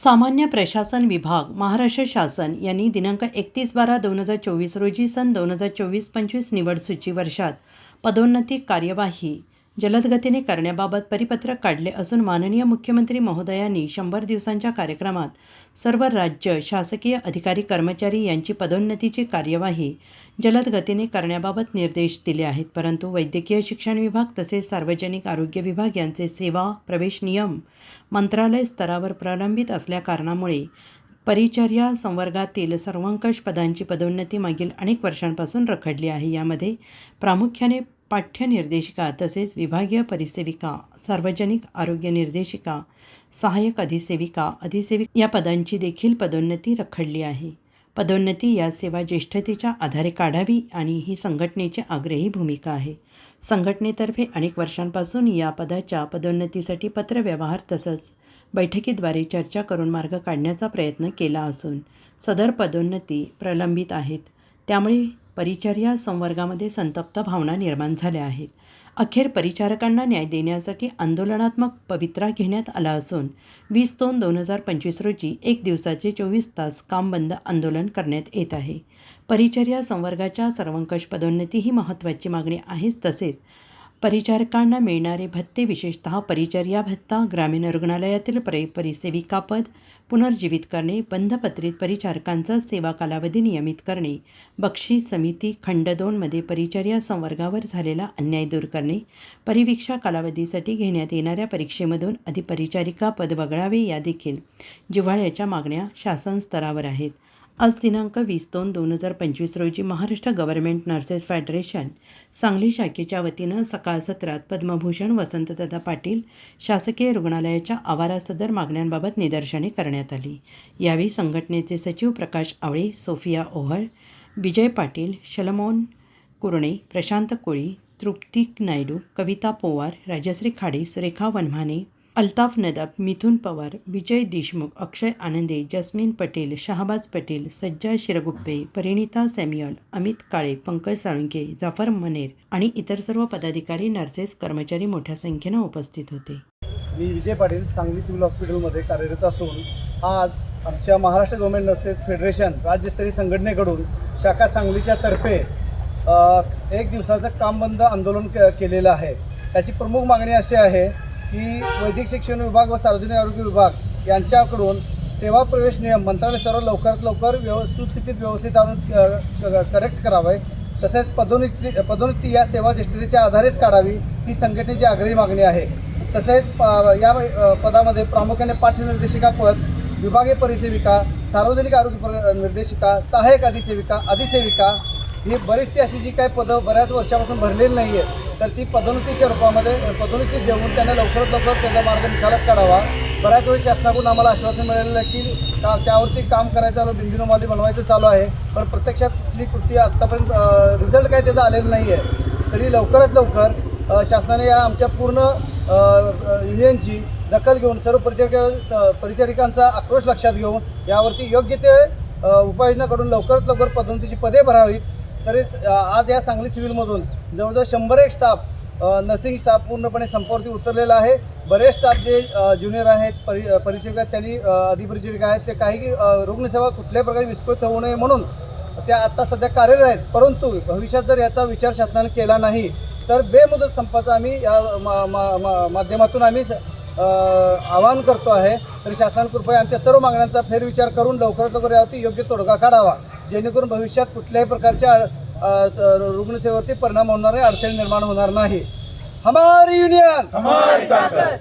सामान्य प्रशासन विभाग महाराष्ट्र शासन यांनी दिनांक 31/12/2024 रोजी सन 2024-25 निवड सूची वर्षात पदोन्नती कार्यवाही जलद गतीने करण्याबाबत परिपत्रक काढले असून माननीय मुख्यमंत्री महोदयांनी 100 दिवसांच्या कार्यक्रमात सर्व राज्य शासकीय अधिकारी कर्मचारी यांची पदोन्नतीची कार्यवाही जलद गतीने करण्याबाबत निर्देश दिले आहेत। परंतु वैद्यकीय शिक्षण विभाग तसेच सार्वजनिक आरोग्य विभाग यांचे सेवा प्रवेश नियम मंत्रालय स्तरावर प्रलंबित असल्याकारणामुळे परिचर्या संवर्गातील सर्वंकष पदांची पदोन्नती मागील अनेक वर्षांपासून रखडली आहे। यामध्ये प्रामुख्याने पाठ्यनिर्देशिका तसेच विभागीय परिसेविका, सार्वजनिक आरोग्य निर्देशिका, सहाय्यक अधिसेविका या पदांची देखील पदोन्नती रखडली आहे। पदोन्नती या सेवा ज्येष्ठतेच्या आधारे काढावी आणि ही संघटनेची आग्रही भूमिका आहे। संघटनेतर्फे अनेक वर्षांपासून या पदाच्या पदोन्नतीसाठी पत्रव्यवहार तसंच बैठकीद्वारे चर्चा करून मार्ग काढण्याचा प्रयत्न केला असून सदर पदोन्नती प्रलंबित आहेत। त्यामुळे परिचर्या संवर्गामध्ये संतप्त भावना निर्माण झाल्या आहेत। अखेर परिचारकांना न्याय देण्यासाठी आंदोलनात्मक पवित्रा घेण्यात आला असून 20/2/2025 रोजी 1 दिवसाचे 24 तास काम बंद आंदोलन करण्यात येत आहे। परिचर्या संवर्गाच्या सर्वंकष पदोन्नती ही महत्त्वाची मागणी आहेच। तसेच परिचारकांना मिळणारे भत्ते विशेषतः परिचर्या भत्ता, ग्रामीण रुग्णालयातील परिसेविका पद पुनर्जीवित करणे, बंधपत्रित परिचारकांचा सेवा कालावधी नियमित करणे, बक्षीस समिती खंड 2 मध्ये परिचर्या संवर्गावर झालेला अन्याय दूर करणे, परिवीक्षा कालावधीसाठी घेण्यात येणाऱ्या परीक्षेमधून अधिपरिचारिका पद वगळावे या देखील जिव्हाळ्याच्या मागण्या शासन स्तरावर आहेत। आज दिनांक 20/2/2025 रोजी Maharashtra government nurses federation Sangli शाखेच्या वतीनं सकाळ सत्रात पद्मभूषण वसंतदादा पाटील शासकीय रुग्णालयाच्या आवारात सदर मागण्यांबाबत निदर्शने करण्यात आली। यावेळी संघटनेचे सचिव प्रकाश आवळे, सोफिया ओहळ, विजय पाटील, शलमोन कुरणे, प्रशांत कोळी, तृप्ती नायडू, कविता पोवार, राजश्री खाडे, सुरेखा वनमाने, अल्ताफ नदाब, मिथुन पवार, विजय देशमुख, अक्षय आनंदे, जस्मीन पटेल, शहाबाज पटेल, सज्जा शिरगुप्पे, परिणिता सॅम्युअल, अमित काळे, पंकज साळुंके, जाफर मनेर आणि इतर सर्व पदाधिकारी, नर्सेस, कर्मचारी मोठ्या संख्येनं उपस्थित होते। मी विजय पाटील सांगली सिव्हिल हॉस्पिटलमध्ये कार्यरत असून आज आमच्या महाराष्ट्र गव्हर्नमेंट नर्सेस फेडरेशन राज्यस्तरीय संघटनेकडून शाखा सांगलीच्या तर्फे 1 दिवसाचं काम बंद आंदोलन केलेलं आहे। त्याची प्रमुख मागणी अशी आहे की वैद्यकीय शिक्षण विभाग व सार्वजनिक आरोग्य विभाग यांच्याकडून सेवा प्रवेश नियम मंत्रालय स्तरावर लवकरात लवकर सुस्थितीत व्यवस्थित आणून करेक्ट करावे। तसेच पदोन्नती या सेवा ज्येष्ठतेच्या आधारेच काढावी ही संघटनेची आग्रही मागणी आहे। तसेच या पदामध्ये प्रामुख्याने पाठ्यनिर्देशिका पद, विभागीय परिसेविका, सार्वजनिक आरोग्य निर्देशिका, सहाय्यक अधिसेविका ही बरीचशी अशी जी काही पदं बऱ्याच वर्षापासून भरलेली नाही आहे, तर ती पदोन्नतीच्या रूपामध्ये पदोन्नती देऊन त्यांना लवकरात लवकर त्याचा मार्ग निकालात काढावा। बऱ्याच वेळी शासनाकडून आम्हाला आश्वासन मिळालेलं आहे की त्यावरती काम करायचं, बिंदुनमाली बनवायचं चालू आहे, पण प्रत्यक्षात ही कृती आत्तापर्यंत रिझल्ट काय त्याचा आलेला नाही आहे। तरी लवकरात लवकर शासनाने या आमच्या पूर्ण युनियनची दखल घेऊन सर्व परिचारिकांचा आक्रोश लक्षात घेऊन यावरती योग्य ते उपाययोजना करून लवकरात लवकर पदोन्नतीची पदे भरावीत। तरी आज या सांगली सिव्हिलमधून जवळजवळ 100 स्टाफ नर्सिंग स्टाफ पूर्णपणे संपावरती उतरलेला आहे। बरेच स्टाफ जे ज्युनियर आहेत, परिसेविका त्यांनी अधिपरिचारिका आहेत, ते काही रुग्णसेवा कुठल्याही प्रकारे विस्कळीत होऊ नये म्हणून त्या आत्ता सध्या कार्यरत आहेत। परंतु भविष्यात जर याचा विचार शासनाने केला नाही तर बेमुदत संपाचा आम्ही या माध्यमातून आम्ही आवाहन करतो आहे। तरी शासनाने कृपया आमच्या सर्व मागण्यांचा फेरविचार करून लवकरात लवकर यावरती योग्य तोडगा काढावा, जेणेकरून भविष्यात कुठल्याही प्रकारच्या रुग्णसेवेवरती परिणाम होणार नाही, अडचणी निर्माण होणार नाही। हमारी युनियन, हमारी ताकद।